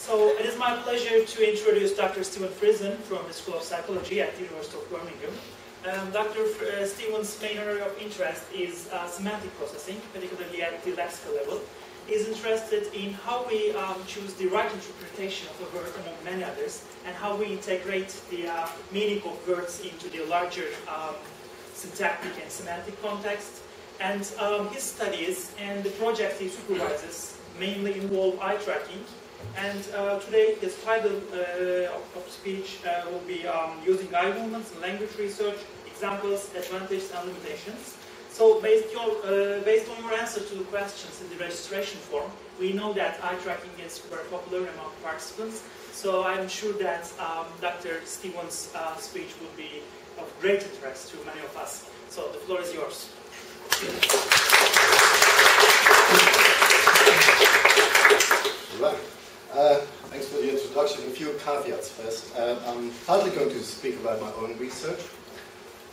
So it is my pleasure to introduce Dr. Stephen Frisson from the School of Psychology at the University of Birmingham. Dr. Stephen's main area of interest is semantic processing, particularly at the lexical level. He's interested in how we choose the right interpretation of a word among many others, and how we integrate the meaning of words into the larger syntactic and semantic context. And his studies and the projects he supervises mainly involve eye tracking. And today his title of speech will be using eye movements in language research, examples, advantages and limitations. So based on your answer to the questions in the registration form, we know that eye tracking is very popular among participants. So I'm sure that Dr. Stephen's speech will be of great interest to many of us. So the floor is yours. Right. Thanks for the introduction. A few caveats first. I'm partly going to speak about my own research.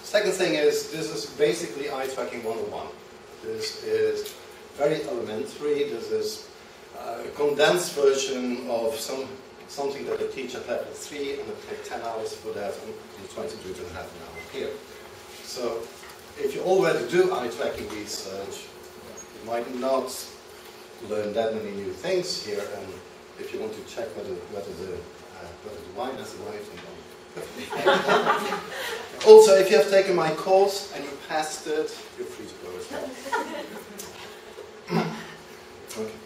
Second thing is, this is basically eye tracking 101. This is very elementary. This is a condensed version of something that I teach at level 3, and I take 10 hours for that, and I'm trying to do it in half an hour here. So, if you already do eye tracking research, you might not learn that many new things here, and if you want to check whether the wine has arrived or not. Also, if you have taken my course and you passed it, you're free to go as well. Okay.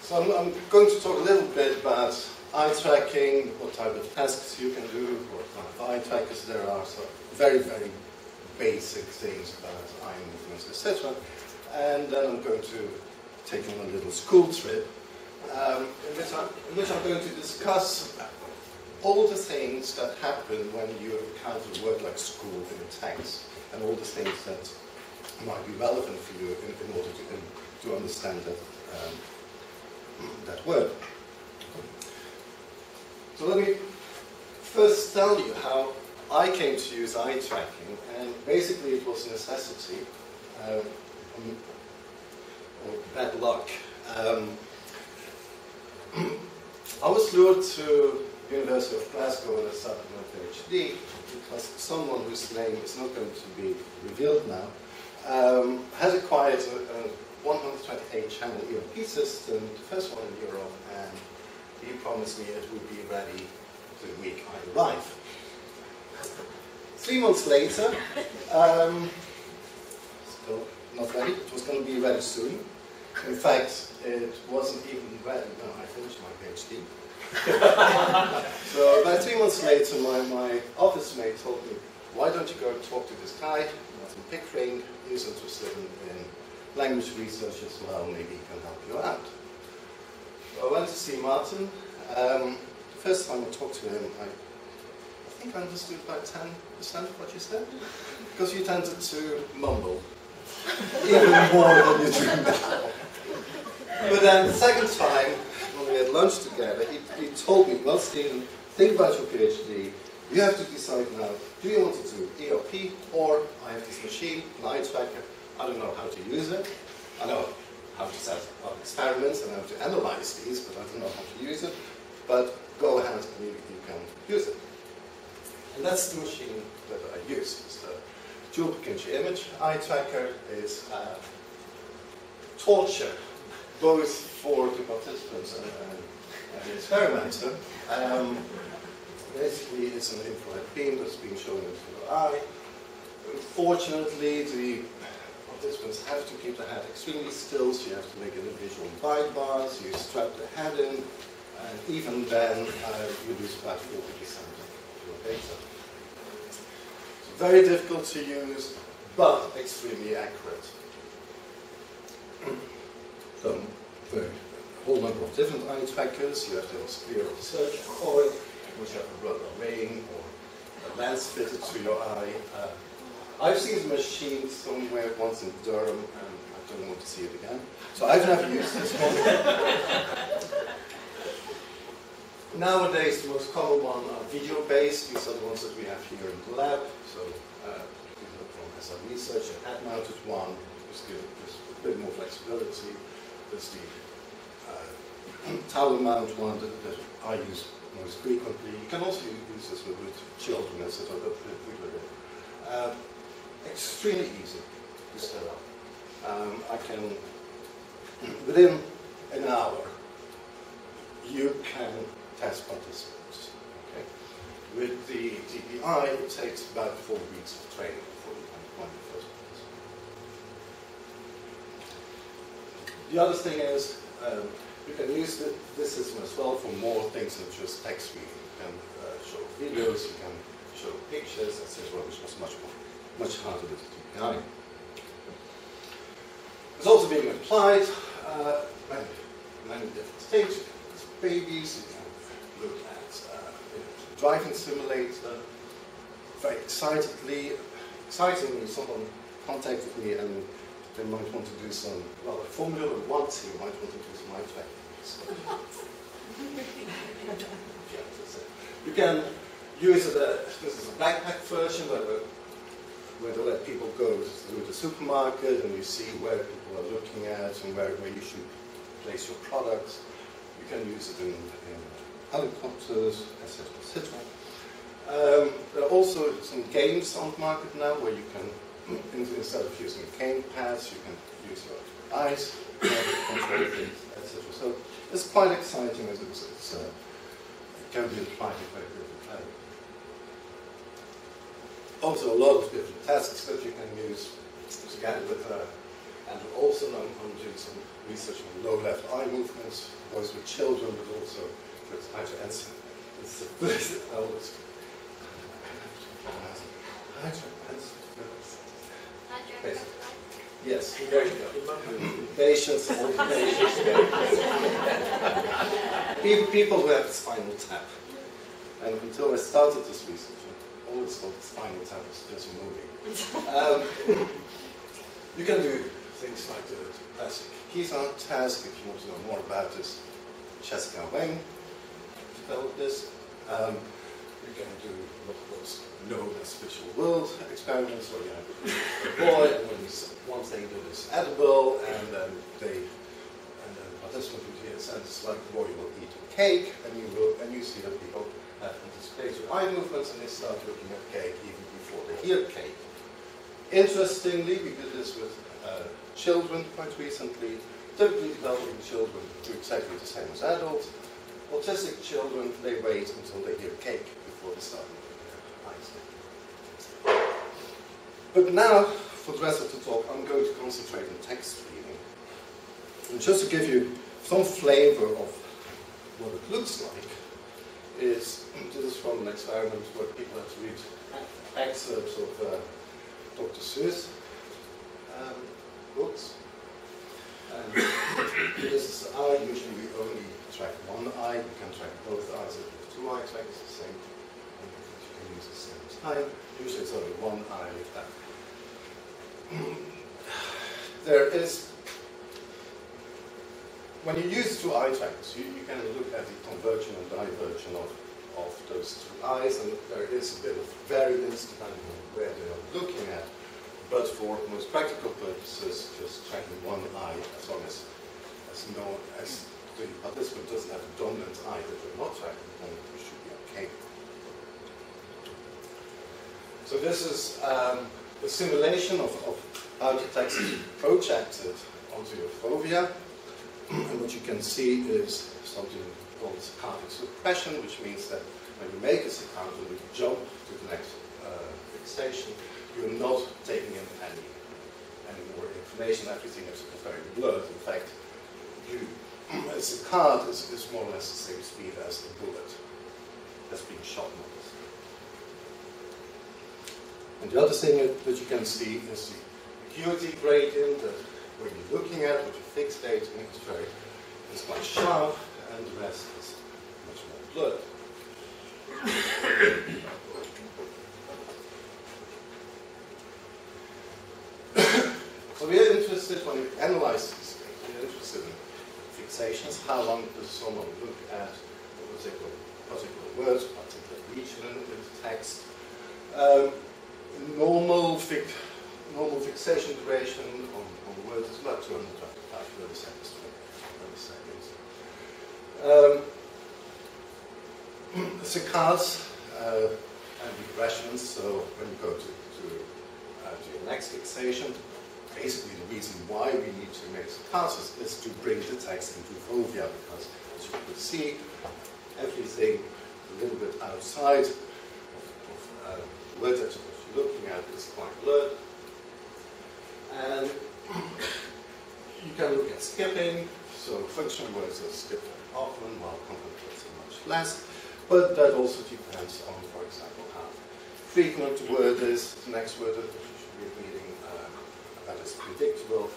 So I'm going to talk a little bit about eye tracking, what type of tasks you can do, what kind of eye trackers there are, so very, very basic things about eye movements, etc. And then I'm going to take you on a little school trip, in which I'm going to discuss all the things that happen when you encounter a word like school in a text, and all the things that might be relevant for you in order to understand that word. So let me first tell you how I came to use eye tracking, and basically it was a necessity, or bad luck. I was lured to the University of Glasgow when I started my PhD because someone whose name is not going to be revealed now has acquired a 128-channel ERP system, the first one in Europe, and he promised me it would be ready the week I arrive. 3 months later, still not ready. It was going to be ready soon. In fact, it wasn't even ready when I finished my PhD. So about 3 months later, my office mate told me, why don't you go talk to this guy, Martin Pickering, he's interested in language research as well, maybe he can help you out. So I went to see Martin. The first time I talked to him, I think I understood about 10% of what you said, because you tended to mumble, even more than you do now. But then the second time, when we had lunch together, he told me, well, Stephen, think about your PhD. You have to decide now, do you want to do ERP, or I have this machine, an eye tracker, I don't know how to use it. I know how to set up experiments and how to analyze these, but I don't know how to use it. But go ahead and you can use it. And that's the machine that I use. It's the dual frequency image eye tracker. It's torture, both for the participants and the experimenter. Basically, it's an infrared beam that's being shown into your eye. Unfortunately, the participants have to keep the head extremely still, so you have to make individual bite bars, you strap the head in, and even then you lose about 40% of your data. It's very difficult to use, but extremely accurate. So, a whole number of different eye trackers. You have the sphere of search coil, which have a rubber ring or a lens fitted to your eye. I've seen the machine somewhere once in Durham, and I don't want to see it again. So I've never used this one. Nowadays, the most common ones are video-based. These are the ones that we have here in the lab. So these are from SR Research, a head-mounted one. Just give it a bit more flexibility. There's the towel mount one that I use most frequently. You can also use this with children, etc. Extremely easy to set up. I can, within an hour, you can test participants. Okay? With the DPI, it takes about 4 weeks of training before you can find the first participant. The other thing is, you can use this system as well for more things than just text reading. You can show videos, you can show pictures, etc., which was much harder with the DPI. It's also being applied many different stages. You can use babies, you can look at driving simulator. Very excitingly, someone contacted me and they might want to do some, well, a Formula One team might want to do some eye tracking. You can use it, this is a backpack version where they let people go through the supermarket and you see where people are looking at and where you should place your products. You can use it in helicopters, etc., etc. There are also some games on the market now where you can, instead of using cane pads, you can use your eyes, control things, etc. So it's quite exciting as it can be applied in very different way. Also a lot of different tasks that you can use. Again, with Andrew Olsen, I'm doing some research on low left eye movements, both with children, but also with yes, there you go. Patients, people who have spinal tap. And until I started this research, I always thought spinal tap was just moving. You can do things like the classic Keysound task. If you want to know more about this, Jessica Wang developed this. You can do what was known as visual world experiments, where you have a boy, and once they do this edible, and then the participant would hear a sentence like, the boy will eat a cake, and you see that people have anticipatory eye movements, and they start looking at cake even before they hear cake. Interestingly, we did this with children quite recently. Typically, developing children do exactly the same as adults. Autistic children, they wait until they hear cake before they start moving their eyes. But now, for the rest of the talk, I'm going to concentrate on text reading. And just to give you some flavor of what it looks like, this is from an experiment where people had to read excerpts of Dr. Seuss books. And this is eye. Usually we only track one eye. You can track both eyes. If you have 2 eye tracks, the same. You can use the same time. Usually it's only one eye with that. There is, when you use 2 eye tracks, you can look at the convergence and divergence of those 2 eyes, and there is a bit of variance depending on where they are looking at. But for most practical purposes, just tracking one eye, as long as the participant doesn't have a dominant eye that you're not tracking, then you should be okay. So this is a simulation of how the text is projected onto your fovea. And what you can see is something called saccadic suppression, which means that when you make a saccade and you jump to the next fixation, you're not taking in any more information. Everything is very blurred. In fact, a saccade is more or less the same speed as a bullet that's being shot. And the other thing that you can see is the acuity gradient, that what you're looking at, what you're fixating, is quite sharp, and the rest is much more blurred. So we are interested, when we analyze these things, we are interested in fixations. How long does someone look at a particular word, a particular region in the text? Normal fixation duration on words is about 225 milliseconds to 20 seconds. saccades and regressions. So when you go to your next fixation, basically the reason why we need to make saccades is to bring the text into fovea, because as you can see, everything a little bit outside of the word that you're looking at is quite blurred. And you can look at skipping, so functional words are skipped very often, while complex words are much less. But that also depends on, for example, how frequent the word is, the next word that you should be reading, that is predictable.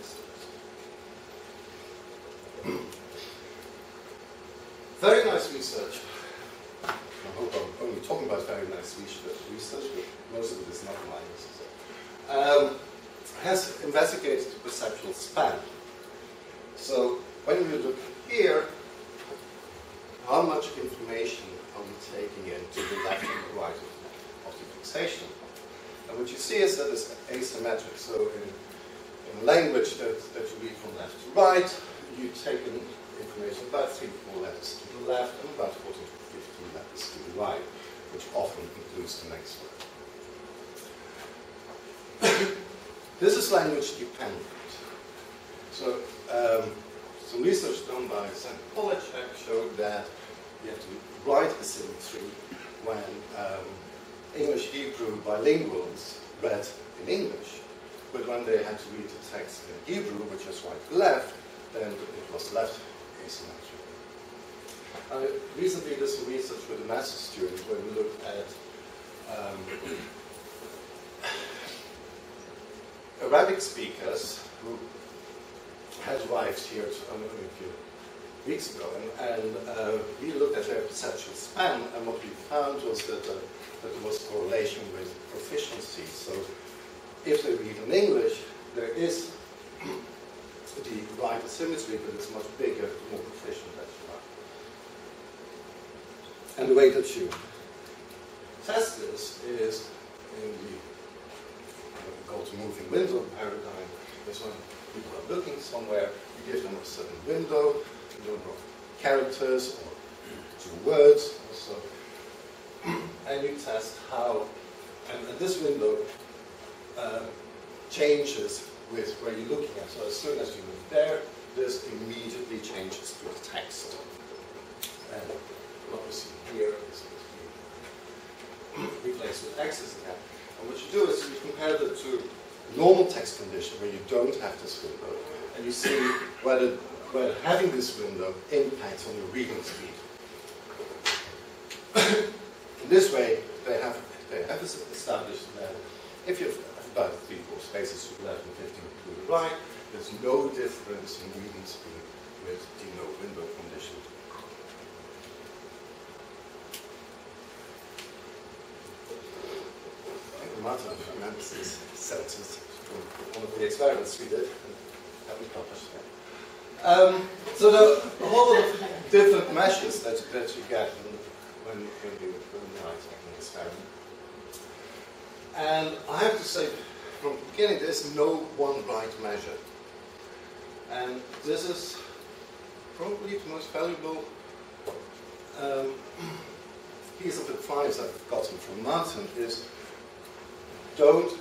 Very nice research. I hope I'm only talking about very nice research, but most of it is not mine. Has investigated the perceptual span. So when you look here, how much information are we taking in to the left and the right of the fixation? And what you see is that it's asymmetric. So in language that you read from left to right, you take in information about 3-4 letters to the left and about 14 to 15 letters to the right, which often includes the next word. This is language dependent. So some research done by St. Polachek showed that you have to write a symmetry when English-Hebrew bilinguals read in English, but when they had to read the text in Hebrew, which is right to left, then it was left asymmetric. Recently did some research with a master's student where we looked at Arabic speakers who had arrived here only a few weeks ago, and we looked at their perceptual span, and what we found was that there was correlation with proficiency. So if they read in English, there is the right asymmetry, but it's much bigger, the more proficient that you are. And the way that you test this is in the go-to-moving window paradigm. Is when people are looking somewhere, you give them a certain window, a number of characters or 2 words or so, and you test how, and this window changes with where you're looking at. So as soon as you move there, this immediately changes to the text. And what we see here is replaced with X's again. And what you do is you compare it to normal text condition where you don't have this window, and you see whether having this window impacts on your reading speed. In this way, they have established that if you have about 3-4 spaces to the left and 15 to the right, there's no difference in reading speed with the no window condition. Martin remembers these sentences from one of the experiments we did and haven't published yet. So there are a whole lot of different measures that you get when you write an experiment. And I have to say, from the beginning, there's no one right measure. And this is probably the most valuable piece of advice I've gotten from Martin is don't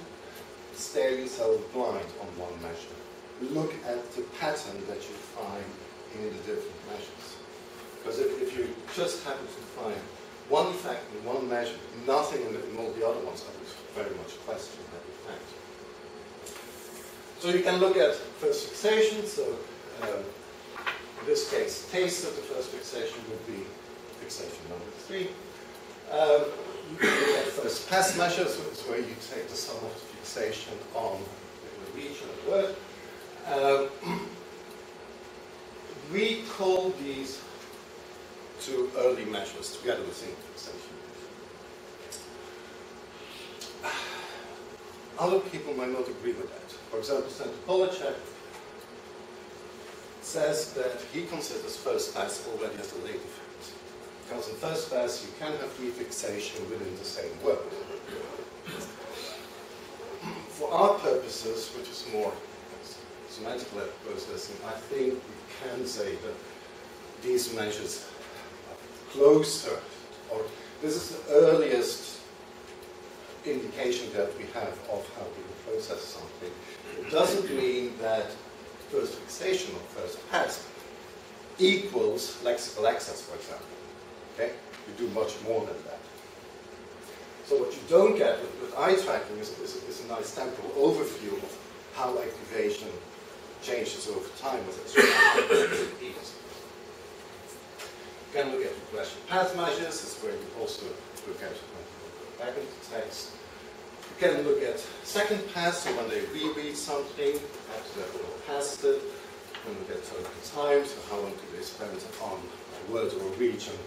stare yourself blind on one measure. Look at the pattern that you find in the different measures. Because if you just happen to find one effect in one measure, nothing in all the other ones, I would very much question that effect. So you can look at first fixation. So in this case, taste of the first fixation would be fixation number 3. You can look at first pass measures, which is where you take the sum of the fixation on the region of the word. We call these 2 early measures together with single fixation. Other people might not agree with that. For example, St. Polachek says that he considers first pass already as a late effect. Because in first pass you can have refixation within the same word. For our purposes, which is more semantic processing, I think we can say that these measures are closer, or This is the earliest indication that we have of how people process something. It doesn't mean that first fixation or first pass equals lexical access, for example. Okay? You do much more than that. So what you don't get with eye tracking is a nice temporal overview of how activation changes over time with its You can look at regression path measures. This is where you also look at back into text. You can look at second pass, so when they reread something, after they've all passed it. You can look at total time, so how long do they spend on a word or a region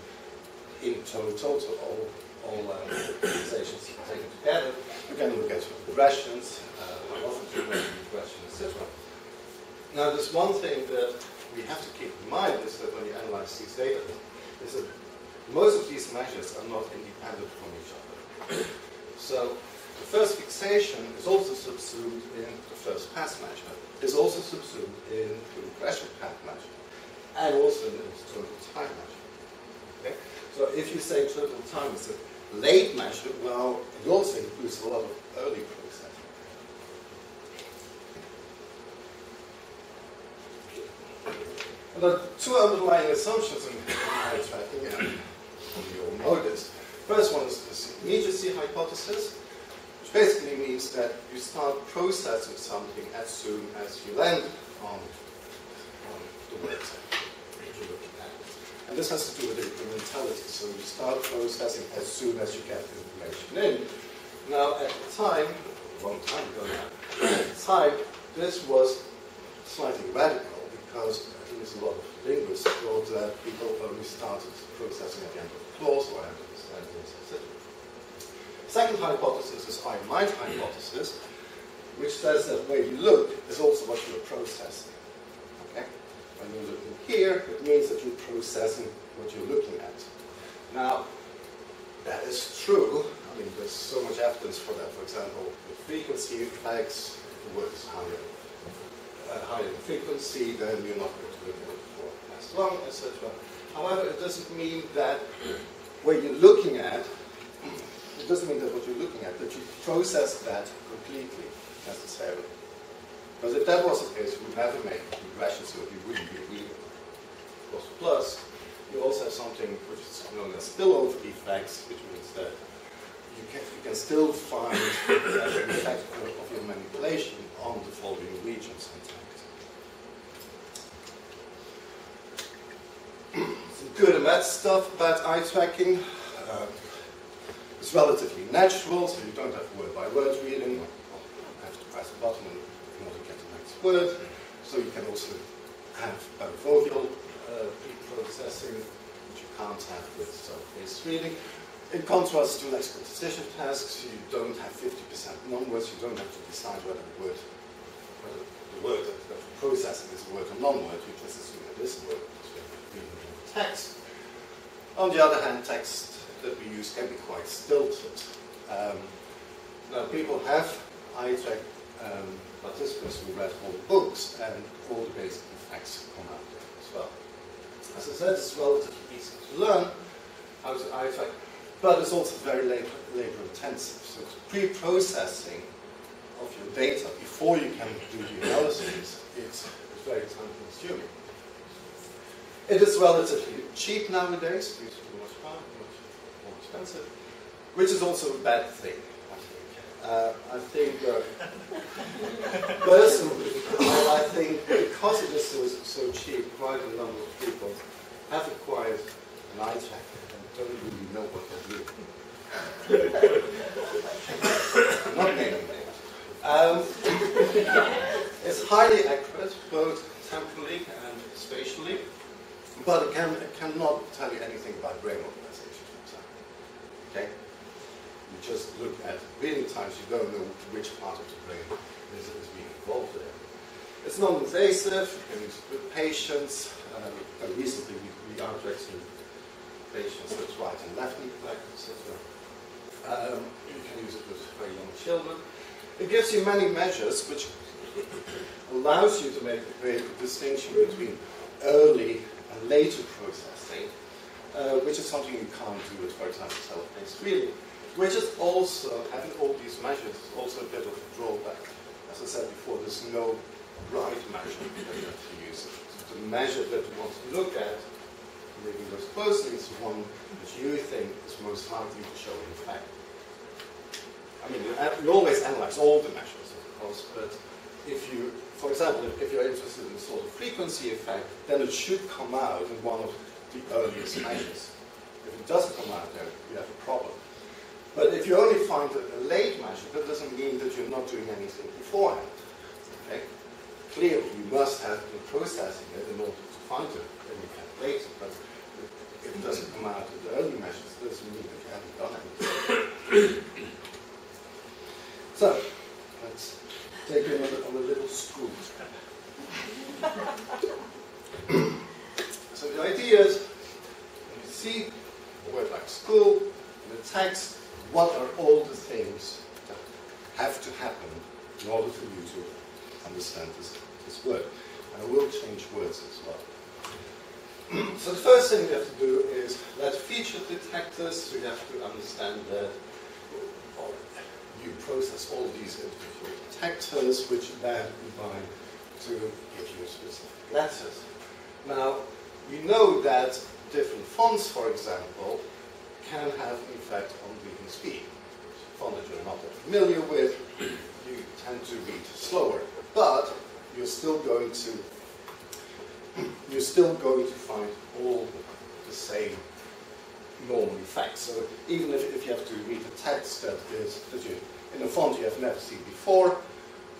in total, all organizations taken together. You can look at regressions, how often do you make regression, etc. Now, there's one thing that we have to keep in mind is that when you analyze these data, is that most of these measures are not independent from each other. So the first fixation is also subsumed in the first pass measure, is also subsumed in the regression path measure, and also in the total time measure. Okay? So if you say total time is a late measure, well, it also includes a lot of early processing. And there are two underlying assumptions in eye tracking, and you all know this. First one is the immediacy hypothesis, which basically means that you start processing something as soon as you land on the website that you're looking at. And this has to do with incrementality, so you start processing as soon as you get the information in. Now, at the time, a long time ago now, at the time, this was slightly radical because there's a lot of linguists thought that people only started processing at the end of the clause or end of the sentence, etc. Second hypothesis is I-mind hypothesis, which says that where you look is also what you're processing. Okay? When you're looking here, it means that you're processing what you're looking at. Now, that is true. I mean, there's so much evidence for that. For example, the frequency effects, if the word is higher in frequency, then you're not going to look at it for as long, etc. However, it doesn't mean that what you're looking at, it doesn't mean that what you're looking at, that you process that completely, necessarily. Because if that was the case, you would never make regression, so you wouldn't be reading plus. You also have something which is known as spillover effects, which means that you can still find the effect of your manipulation on the following regions in text. Some good and bad stuff about eye tracking. It's relatively natural, so you don't have word-by-word reading. You have to press a button in order to get the next word. So you can also have vocal pre-processing, which you can't have with self-paced reading. In contrast to lexical decision tasks, you don't have 50% non-words. You don't have to decide whether the word that you're processing is a word or non-word. You just assume that this word is reading the text. On the other hand, text that we use can be quite stilted. Now, people have eye track participants who read all the books, and all the basic effects come out there as well. As I said, it's relatively easy to learn how to eye track, but it's also very labor intensive. So pre-processing of your data before you can do the analysis is very time consuming. It is relatively cheap nowadays, it used to be much more expensive, which is also a bad thing, I think. Personally, I think because it is so cheap, quite a number of people have acquired an eye tracker and don't really know what they're doing. I'm not naming names. It's highly accurate, both temporally and spatially, but it cannot tell you anything about brain organization, for example. Okay? You just look at reading times, you don't know which part of the brain is being involved there. It's non-invasive, you can use it with patients. Recently we are tracking patients with right and left knee plaque, etc. You can use it with very young children. It gives you many measures which allows you to make a distinction between early and later processing, which is something you can't do with, for example, self-paced reading. Which is also, having all these measures, is also a bit of a drawback. As I said before, there's no right measure that you have to use. So the measure that you want to look at, maybe most closely, is the one which you think is most likely to show an effect. I mean, you always analyze all the measures, of course, but if you, for example, if you're interested in the sort of frequency effect, then it should come out in one of the earliest measures. If it doesn't come out there, you have a problem. But if you only find a late measure, that doesn't mean that you're not doing anything beforehand. Okay? Clearly, you must have been processing it in order to find it an effect later. But if it doesn't come out in the early measures, it doesn't mean that you haven't done anything. So, let's take you on a little scoot. So the idea is, when you see a word like school in the text, what are all the things that have to happen in order for you to understand this word? And I will change words as well. So the first thing you have to do is let feature detectors. So you have to understand that you process all these individual detectors, which then combine to give you specific letters. Now, you know that different fonts, for example, can have an effect on reading speed. Font that you're not that familiar with, you tend to read slower, but you're still going to find all the same normal effects. So even if you have to read a text that you in a font you have never seen before,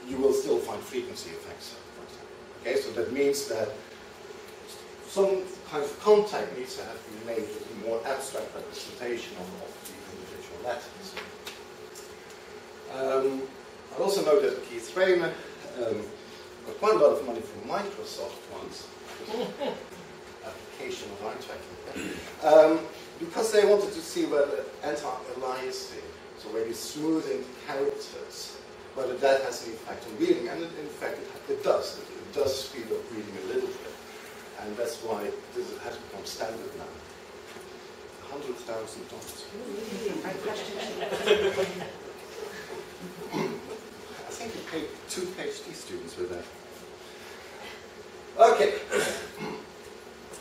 you will still find frequency effects, for example. Okay, so that means that some kind of contact needs to have been made with a more abstract representation of the individual letters. I also know that Keith Rayner got quite a lot of money from Microsoft once, application of eye tracking, because they wanted to see whether anti-aliasing, so where you're smoothing characters, whether that has an effect on reading, and in fact it does. It does speed up reading a little bit. And that's why this has become standard now. $100,000. I think we paid 2 PhD students with that. Okay.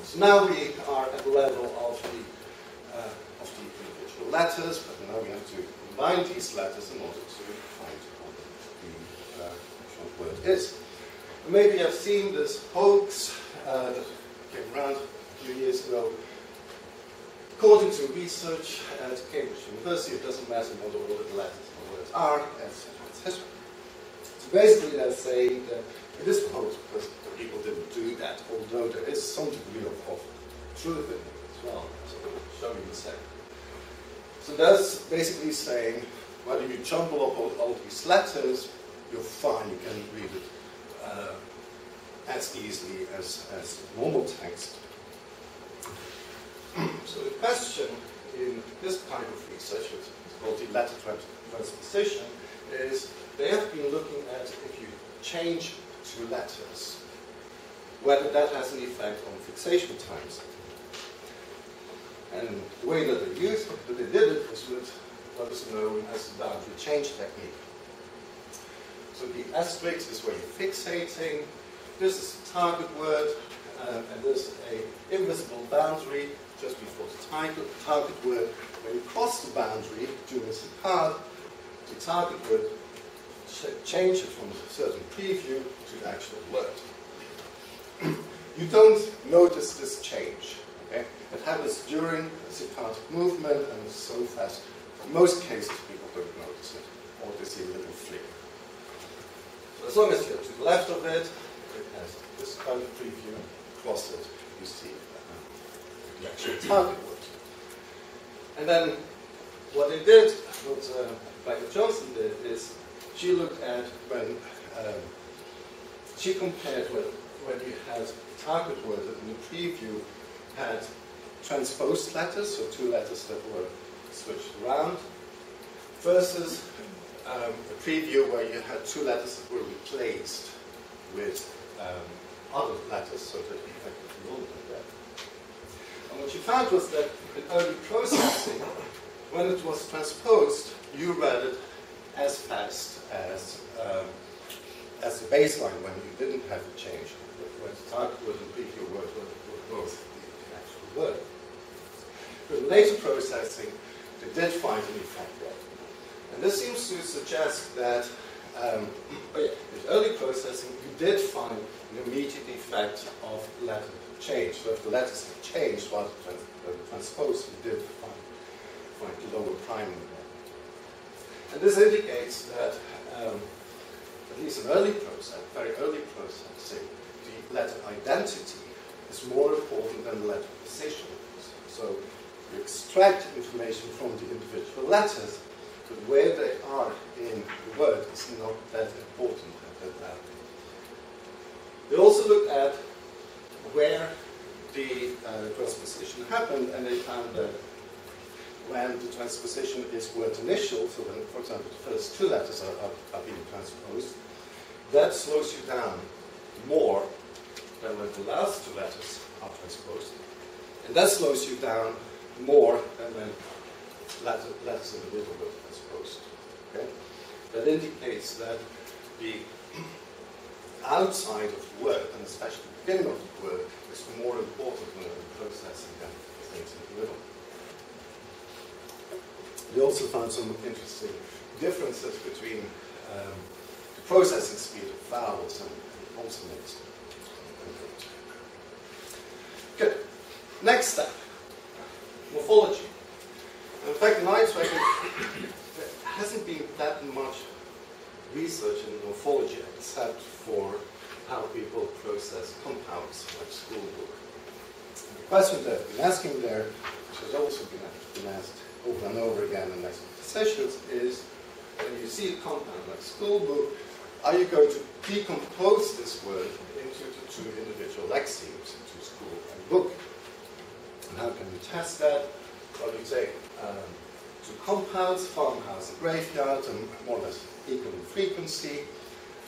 So now we are at the level of the individual letters, but now we have to combine these letters in order to find what the actual word is. Maybe you've seen this hoax that came around a few years ago. According to research at Cambridge University, it doesn't matter what all the letters or words are, etc., etc. So basically they're saying that it is a hoax because people didn't do that, although there is some degree of truth in it as well, as I'll show you in a second. So that's basically saying, whether you jumble up all these letters, you're fine, you can read it as easily as normal text. So the question in this kind of research, which is called the letter transposition, is they have been looking at if you change 2 letters, whether that has an effect on fixation times. And the way that they did it was with what is known as the boundary change technique. So the asterisk is where you're fixating. This is the target word, and there's an invisible boundary just before the target word. When you cross the boundary during the card, the target word changes from a certain preview to the actual word. You don't notice this change. Okay? It happens during the saccadic movement, and it's so fast. In most cases, people don't notice it, or they see a little flick. So as long as you're to the left of it, it has this kind of preview. Across it, you see the actual target word. And then what they did, what Rebecca Johnson did, is she looked at when she compared when you had target word that in the preview had transposed letters, so 2 letters that were switched around, versus a preview where you had 2 letters that were replaced with other letters, so that you effectively all like that. And what you found was that in early processing, when it was transposed, you read it as fast as the baseline when you didn't have a change. When the target word and preview word were both the actual word. But in later processing, they did find an effect there. And this seems to suggest that in early processing, you did find an immediate effect of letter change. So if the letters have changed while transposed, you did find lower priming there. And this indicates that at least in early process, very early processing, the letter identity is more important than the letter position. So you extract information from the individual letters, but where they are in the word is not that important at that level. They also looked at where the transposition happened, and they found that when the transposition is word initial, so when, for example, the first two letters are being transposed, that slows you down more than when the last two letters are transposed. And that slows you down more than when letters in the middle were transposed. Okay? That indicates that the outside of the word, and especially the beginning of the word, is more important when processing than things in the middle. We also found some interesting differences between the processing speed of vowels and consonants. Good. Next step, morphology. In fact, in Einstein, there hasn't been that much research in morphology except for how people process compounds like schoolbook. The question that I've been asking there, which has also been asked over and over again in next sessions, is when you see a compound like schoolbook, are you going to decompose this word into the two individual lexemes, into school and book? And how can you test that? Well, you take two compounds, farmhouse and graveyard, and more or less equal in frequency.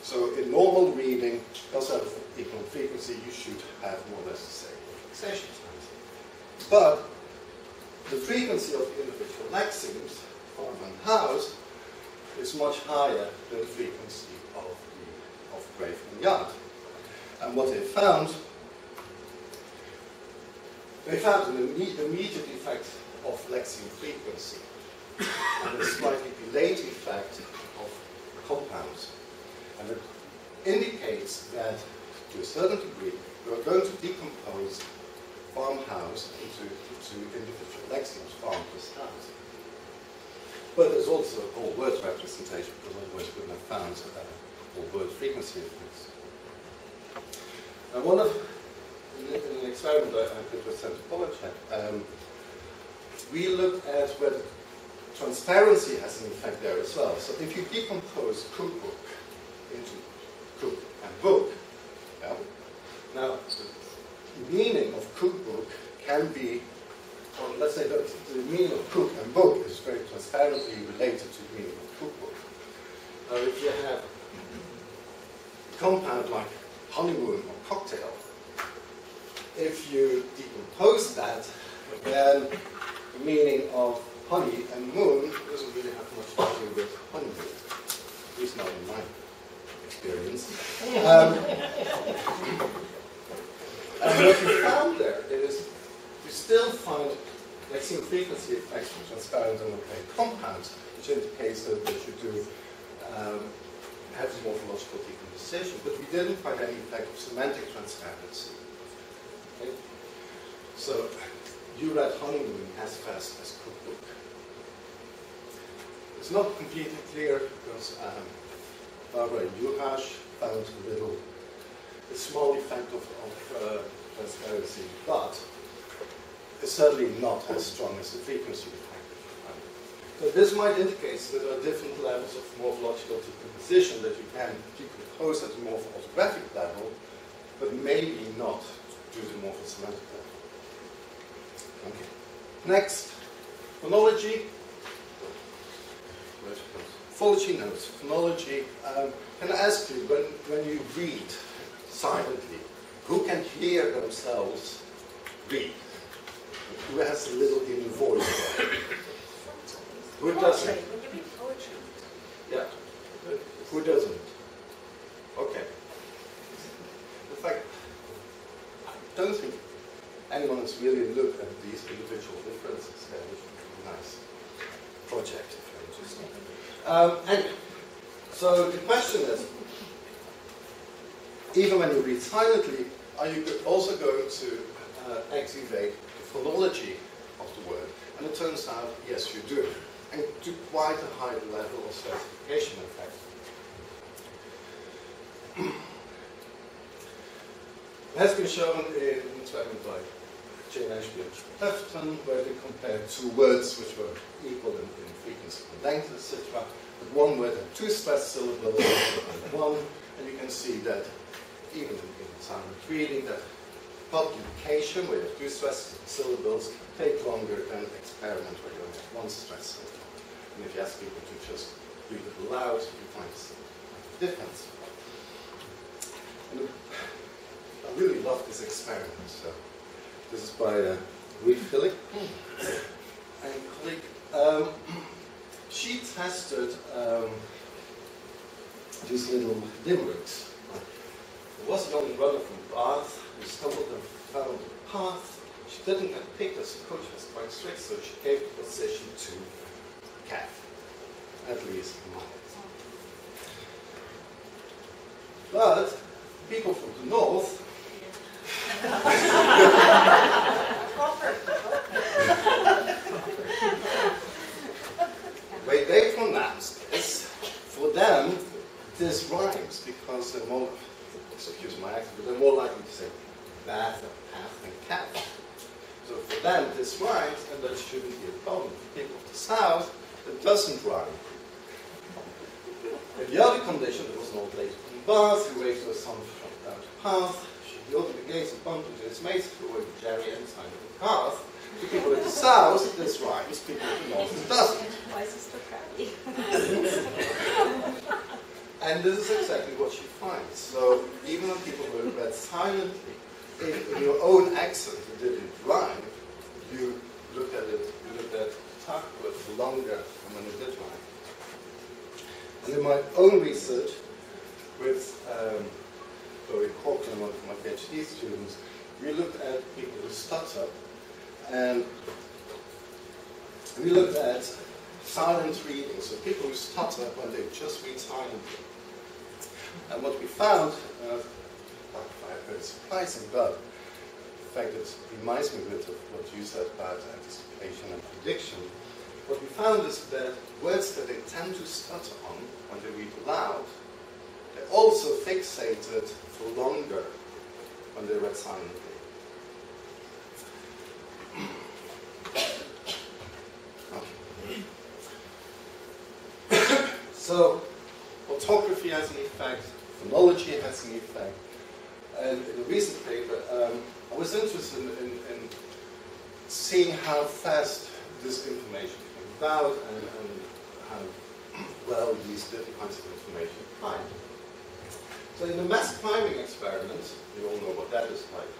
So in normal reading, also have equal in frequency, you should have more or less the same fixation times. But the frequency of the individual lexemes, farm and house, is much higher than the frequency of grave and yard. And what they found an immediate effect of lexeme frequency and a slightly delayed effect of compounds. And it indicates that, to a certain degree, we are going to decompose farmhouse into individual lexemes, farm plus house. But there's also a whole word representation, because otherwise we wouldn't have found whole word frequency effects. Now, in an experiment I did with Centre College, we looked at whether transparency has an effect there as well. So if you decompose cookbook into cook and book, yeah, now the meaning of cookbook can be, or let's say that the meaning of cook and book is very transparently related to the meaning of cookbook. Now if you have a compound like honeymoon or cocktail, if you decompose that, then the meaning of honey and moon doesn't really have much to do with honeymoon, at least not in my experience. And what we found there is you still find lexeme frequency effects from transparent and opaque compounds, which indicates that you do have morphological decomposition, but we didn't find any effect of semantic transparency. Okay? So you read honeymoon as fast as cookbook. It's not completely clear because Barbara Juhasz found a small effect of transparency, but it's certainly not as strong as the frequency effect. So this might indicate that there are different levels of morphological decomposition that you can decompose at the morphologographic level, but maybe not to the morphosemantic level. Okay. Next, phonology. Phonology notes. Phonology. Can I ask you, when you read silently, who can hear themselves read? Who has a little inner voice? Who doesn't? When you read poetry. Yeah. Who doesn't? Okay. In fact, I don't think anyone has really looked at these individual differences. That would be a nice project if you're interested. Anyway, so the question is, even when you read silently, are you also going to activate the phonology of the word? And it turns out, yes, you do. And to quite a high level of specification, in fact. It has been shown in an experiment by Jane Ashby and Clifton, where they compared two words which were equal in frequency and length, etc. But one word had two stressed syllables and one, and you can see that even in silent reading, that multiplication, where you have two stressed syllables, take longer than experiment where you only have one stressed syllable. And if you ask people to just read it aloud, you find a difference. And I really love this experiment. So this is by Reed Phillick and colleague. She tested these little limericks. There was an young runner from Bath who stumbled and fell on the path. She didn't get picked as the coach was quite strict, so she gave the position to cat, at least mine. But people from the north way they pronounce this, for them this rhymes because they're more, excuse my accent, but they're more likely to say bath and path and cat. So for them this rhymes, and that shouldn't be a problem. For people of the south, it doesn't rhyme. In the other condition, there was an old lady from Bath who raised her son from down to path. She opened the gates and bumped into his mates, threw away the Jerry and signed the path. To people in the south, this rhymes. People in the north, it doesn't. Why is this so crowded? And this is exactly what she finds. So even when people were read silently, in your own accent, it didn't rhyme, you looked at it, you looked at talk with longer than when it did rhyme. And in my own research with Chloe Cochran, one of my PhD students, we looked at people who stutter, and we looked at silent reading, so people who stutter when they just read silently. And what we found, very surprising, but in fact it reminds me a bit of what you said about anticipation and prediction. What we found is that words that they tend to stutter on when they read aloud, they're also fixated for longer when they read silently. Okay. So, orthography has an effect, phonology has an effect, and in a recent paper, I was interested in seeing how fast this information came about and how well these different kinds of information prime. So in the mass priming experiment, you all know what that is like.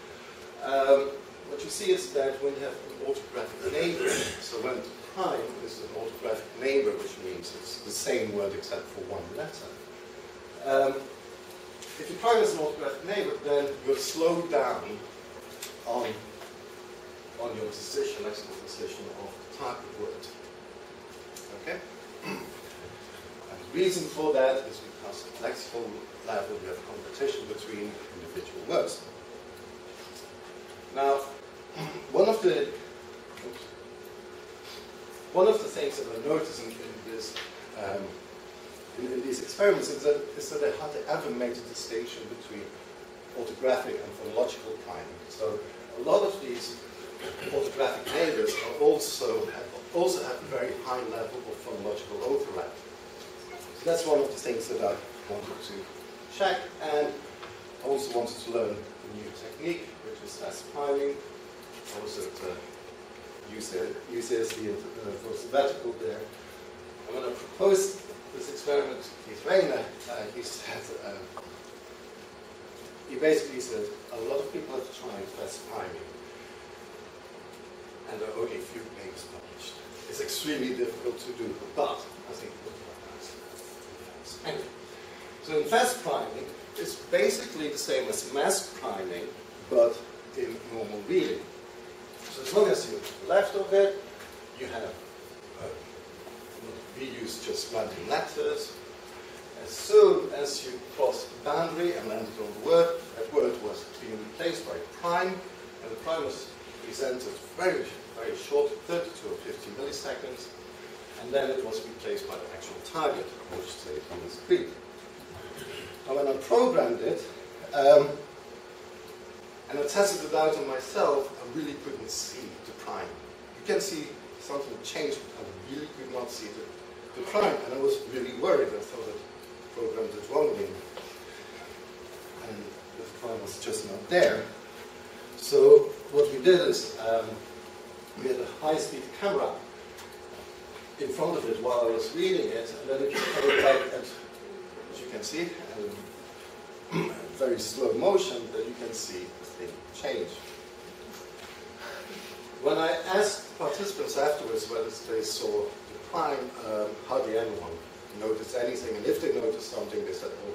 What you see is that when you have an orthographic neighbor, so when prime is an orthographic neighbor, which means it's the same word except for one letter. If you prime as an orthographic neighbor, then you're slowed down on your decision, lexical decision of the type of word. Okay? And the reason for that is because at lexical level you have competition between individual words. Now, one of the things that I noticed in this in these experiments is that they hardly ever made a distinction between orthographic and phonological priming. So a lot of these orthographic neighbors are also have a very high level of phonological overlap. So that's one of the things that I wanted to check, and I also wanted to learn a new technique, which is mass priming. I was at UCSD for sabbatical there. And when I proposed this experiment to Keith Rayner, he said, he basically said, a lot of people have tried mass priming. only a few papers published. It's extremely difficult to do, but I think it would be nice. Anyway, so in fast priming, it's basically the same as mass priming, but in normal reading. So as long as you're to the left of it, you have, we use just random letters. As soon as you cross the boundary and landed on the word, that word was being replaced by a prime, and the prime was presented very, very short, 32 or 50 milliseconds, and then it was replaced by the actual target, which stayed on the screen. Now when I programmed it, and I tested it out on myself, I really couldn't see the prime. You can see something changed, but I really could not see the prime, and I was really worried. I thought I programmed it wrongly, and the prime was just not there. So what we did is we had a high-speed camera in front of it while I was reading it, and then it came back at, as you can see, very slow motion, that you can see the thing change. When I asked participants afterwards whether they saw the prime, hardly anyone noticed anything, and if they noticed something, they said, oh,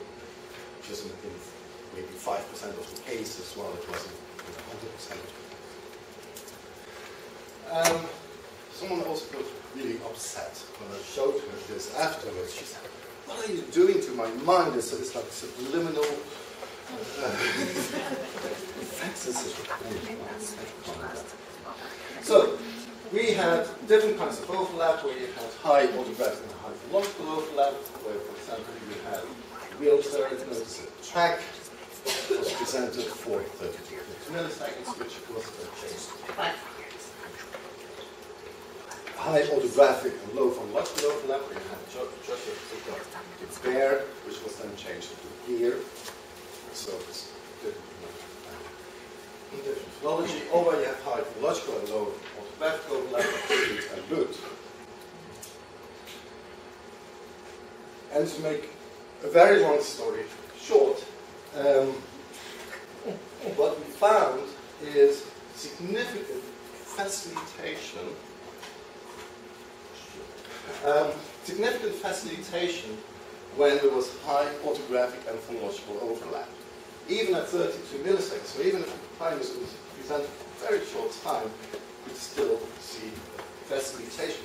just in maybe 5% of the cases, while it wasn't 100% of the cases. Someone also got really upset when I showed her this afterwards. She said, what are you doing to my mind? It's like subliminal So, we had different kinds of overlap, where you had high autographic and high phonological overlap, where, for example, you had wheelchair, notice a track was presented for 32 milliseconds, which was changed. High autographic and low phonological overlap, where you had just a bear, which was then changed to here. So it's different phonology, or where you have high phonological and low autographic overlap, and root. And to make a very long story short, what we found is significant facilitation. When there was high autographic and phonological overlap. Even at 32 milliseconds, so even if the time is presented for a very short time, you could still see facilitation.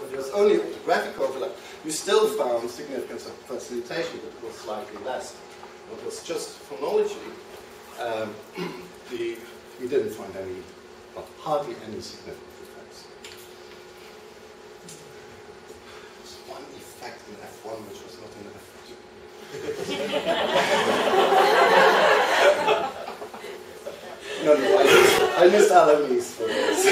When there was only autographic overlap, you still found significance of facilitation, but it was slightly less. It was just phonology. We didn't find any, well, hardly any significant effects. There's one effect in F1 which was not in F2. No, I missed Alanis for this.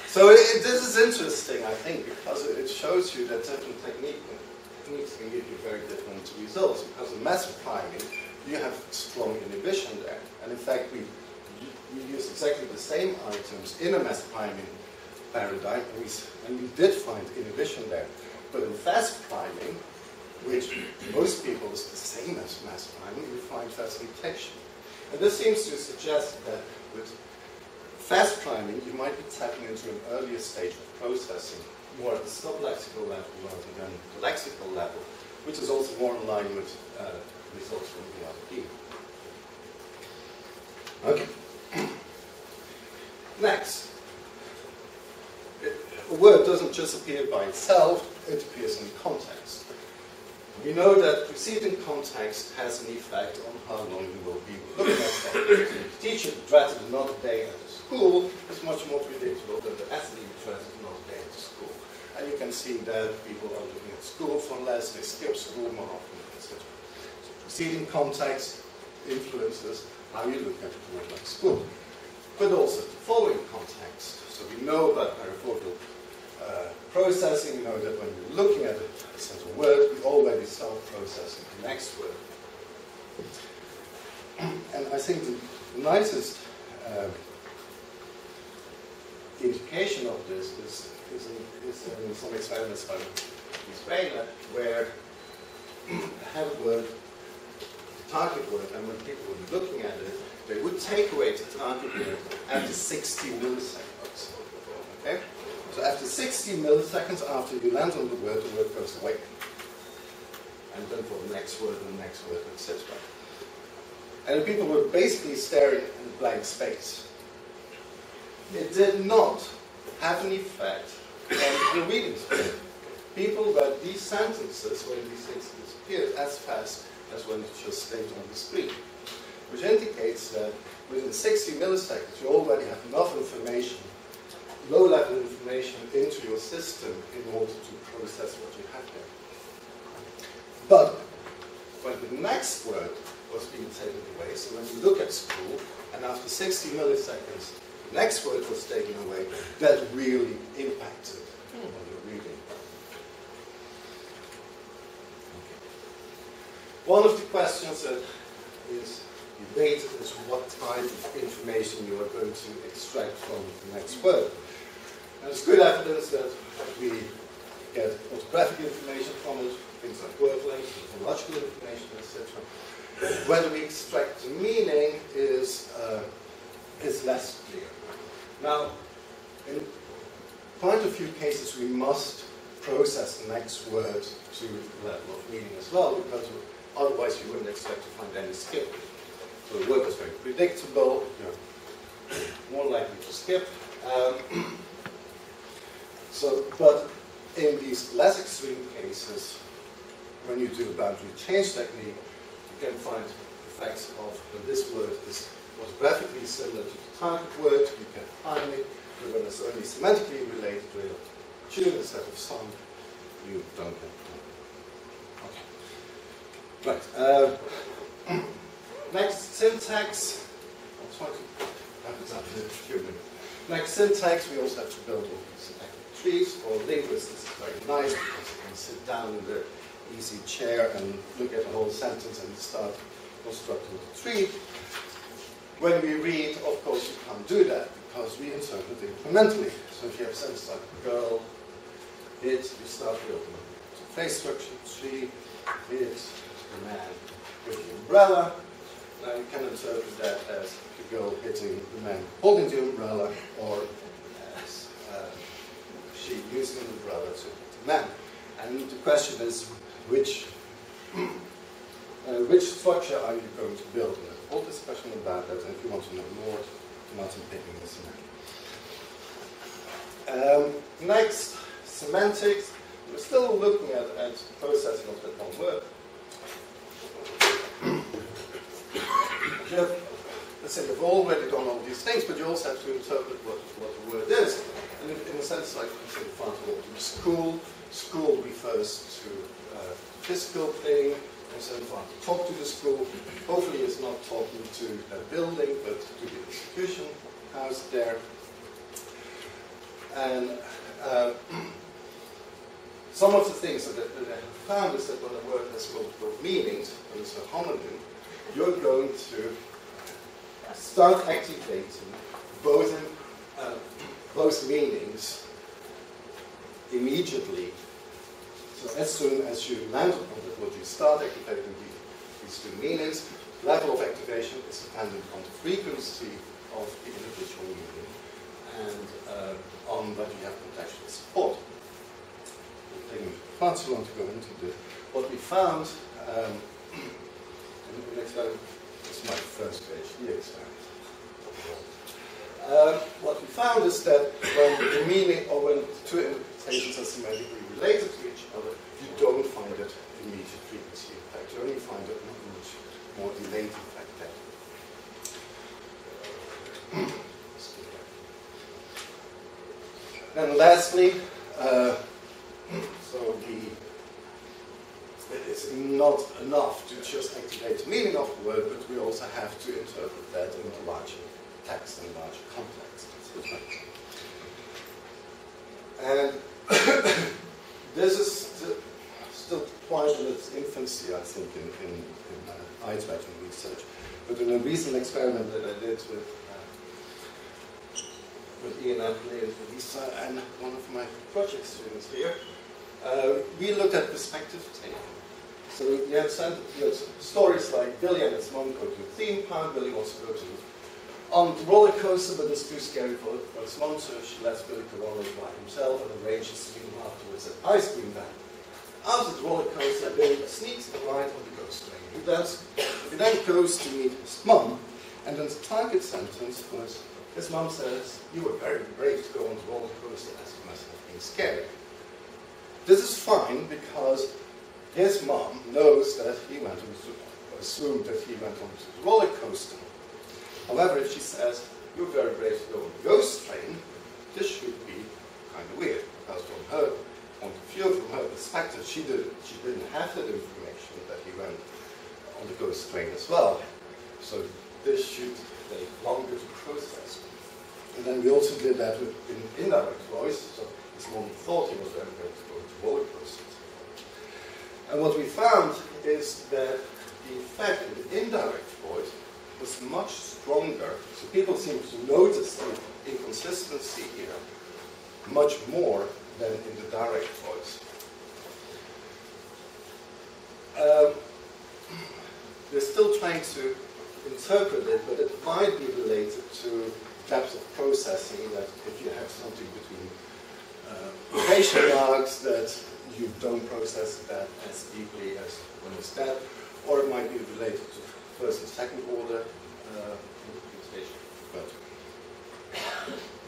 So this is interesting, I think, because it shows you that different techniques can give you very different results. Because in massive priming, you have strong inhibition there. And in fact, we use exactly the same items in a mass priming paradigm, and we did find inhibition there. But in fast priming, which most people is the same as mass priming, we find facilitation. And this seems to suggest that with fast priming, you might be tapping into an earlier stage of processing, more at the sublexical level rather than the lexical level, which is also more in line with results from the RP. Okay. Next. A word doesn't just appear by itself, it appears in context. We know that preceding context has an effect on how long you will be looking at something. The teacher dreaded another day at the school is much more predictable than the athlete dreaded another day at the school. And you can see that people are looking at school for less, they skip school more often, etc. So preceding context influences how you look at a word like school. But also the following context. So we know about parafocal processing, we know that when you're looking at a set of words, we already start processing the next word. And I think the nicest indication of this is in some experiments by Israel, where I have a word, the target word, and when people were looking at it, they would take away the target word after 60 milliseconds. Okay? So after 60 milliseconds after you land on the word goes away. And then for the next word and the next word, etc. And the people were basically staring at blank space. It did not have an effect on the reading speed. People read these sentences when these things disappeared as fast as when it just stayed on the screen. Which indicates that within 60 milliseconds you already have enough information, low-level information, into your system in order to process what you have there. But when the next word was being taken away, so when you look at school, and after 60 milliseconds, the next word was taken away, that really impacted on your reading. One of the questions that is debated is what type of information you are going to extract from the next word. And there's good evidence that we get orthographic information from it, things like word length, phonological information, etc. Whether we extract the meaning is less clear. Now, in quite a few cases, we must process the next word to the level of meaning as well, because otherwise you wouldn't expect to find any skip. So the word is very predictable, you're more likely to skip. But in these less extreme cases, when you do the boundary change technique, you can find effects of when this word was graphically similar to the target word, you can find it, but when it's only semantically related to a tune instead of song, you don't get it. Right. Next, syntax. I'll try to wrap it up in a few minutes. Next, syntax, we also have to build all these syntactic trees. For linguists, this is very nice because you can sit down in the easy chair and look at the whole sentence and start constructing the tree. When we read, of course, you can't do that because we interpret incrementally. So if you have a sentence like girl, it, you start building a phrase structure, tree, it, the man with the umbrella. Now you can interpret that as the girl hitting the man holding the umbrella, or as she using the umbrella to hit the man. And the question is, which structure are you going to build? And there's a whole discussion about that, and if you want to know more, Martin picking this in. Next, semantics. We're still looking at processing of that one word. Let's say you've already done all these things, but you also have to interpret what the word is. And in a sense, like for example, school. School refers to physical thing, and so far to talk to the school. Hopefully it's not talking to a building, but to the institution housed there. And some of the things that I have found is that when a word has multiple meanings, when it's a homonym, you're going to start activating both meanings immediately. So as soon as you land on that word, you start activating these two meanings. Level of activation is dependent on the frequency of the individual meaning and on whether you have contextual support. I'm taking far too long to go into this. What we found in the experiment, this is my first PhD experiment. What we found is that when the meaning or when two interpretations are semantically related to each other, you don't find it immediate frequency effect. You only find it much more delayed effect there. And lastly, it is not enough to just activate the meaning of the word, but we also have to interpret that in a larger text and larger context. And this is still quite in its infancy, I think, in eye tracking research. But in a recent experiment that I did with Ian Appley and Lisa and one of my project students here, we looked at perspective taking. So you have stories like Billy and his mom go to a theme park, Billy wants to go to on the roller coaster, but it's too scary for his mom, so she lets Billy go on it by himself and arranges to meet him afterwards at ice cream van. After the roller coaster, Billy sneaks a ride on the ghost train. He then goes to meet his mom, and then the target sentence was, his mom says, "You were very brave to go on the roller coaster, as you must have been scared." This is fine because his mom knows that he went on assumed that he went on the roller coaster. However, if she says, "You're very brave to go on the ghost train," this should be kind of weird, because from her point of view, from her perspective, she didn't have that information that he went on the ghost train as well. So this should take longer to process. And then we also did that with an indirect voice, so his mom thought he was very brave to go to roller coasters. And what we found is that the effect of the indirect voice was much stronger. So people seem to notice the inconsistency here much more than in the direct voice. We're still trying to interpret it, but it might be related to depth of processing, that if you have something between quotation marks, that you don't process that as deeply as when it's dead, or it might be related to first and second order interpretation, but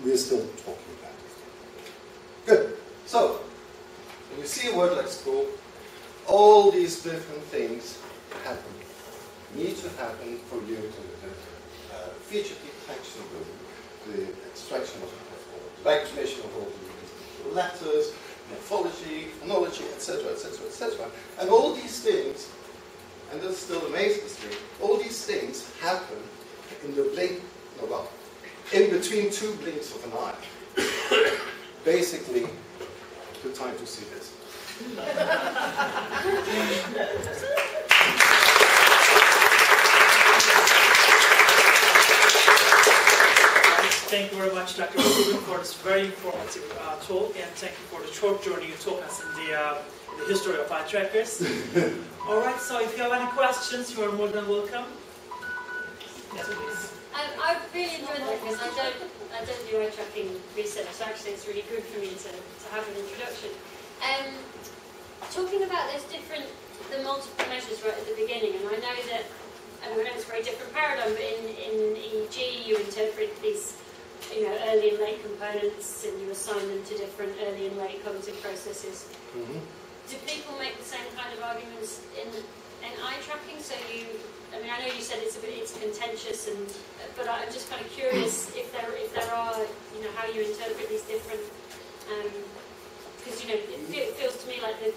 we're still talking about it. Good. So, when you see a word like school, all these different things happen, need to happen for you to feature detection, the extraction of the recognition of all the letters, morphology, phonology, etc., etc., etc. And all these things, and this still amazes me, all these things happen in the blink, no, well, in between two blinks of an eye. Basically, the time to see this. Thank you very much, Dr. Frisson, for this very informative talk, and thank you for the short journey you took us in the history of eye trackers. All right, so if you have any questions, you are more than welcome. Yes, please. I really enjoyed that because I don't do eye tracking research, so actually it's really good for me to have an introduction. Talking about the multiple measures right at the beginning, and I know that, I know it's a very different paradigm, but in EEG you interpret these early and late components, and you assign them to different early and late cognitive processes. Mm-hmm. Do people make the same kind of arguments in eye tracking? So I mean, I know you said it's contentious, but I'm just kind of curious if there are, how you interpret these different, because it feels to me like the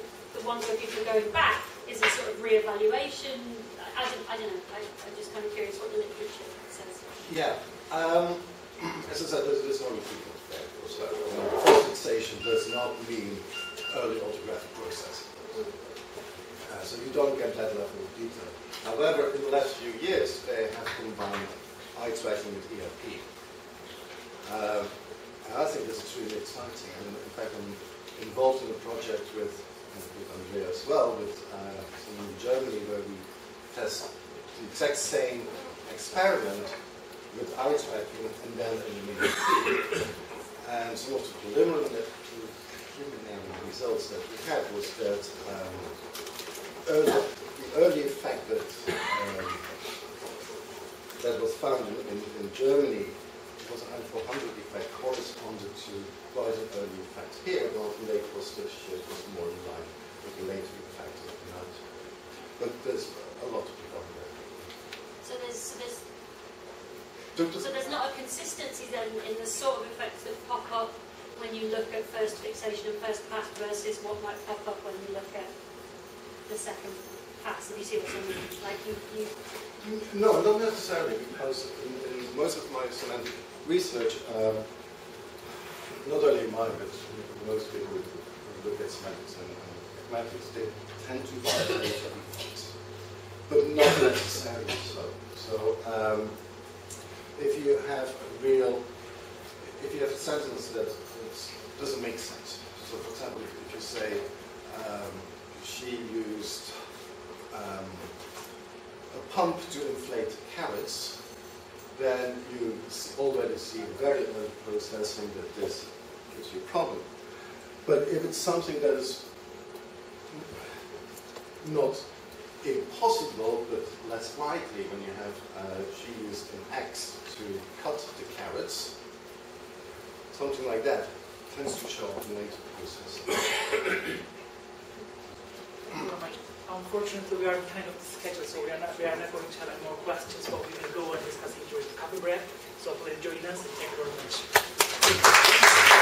ones where people are going back is a sort of re-evaluation. I don't know. I'm just kind of curious what the literature says. Yeah. As I said, there's no repeatment effect. So post-fixation does not mean early autographic processing. So you don't get that level of detail. However, in the last few years, they have combined eye tracking with ERP. And I think this is really exciting. And in fact, I'm involved in a project with Andrea as well, with someone in Germany, where we test the exact same experiment with eye tracking and then eliminating ERP. And some of the preliminary results that we had was that the early effect that was found in Germany was an N400 effect corresponded to quite an early effect here, while the late shift was more in line with the later effect of the night. But there's a lot to be done there. So there's not a consistency then in the sort of effects that pop up when you look at first fixation and first pass versus what might pop up when you look at the second pass. If you see what I mean? Like you... No, not necessarily, because in most of my semantic research, not only mine, but most people who look at semantics and mathematics, they tend to violate the effects, but not necessarily so. So if you have a sentence that doesn't make sense. So, for example, if you say she used a pump to inflate carrots, then you already see very early processing that this gives you a problem. But if it's something that is not impossible, but less likely, when you have G used in X to cut the carrots, something like that tends to show up in later processing. Unfortunately, we are kind of scheduled, so we are not going to have any more questions, but we will go and discuss it during the coffee break. So please join us, and thank you very much.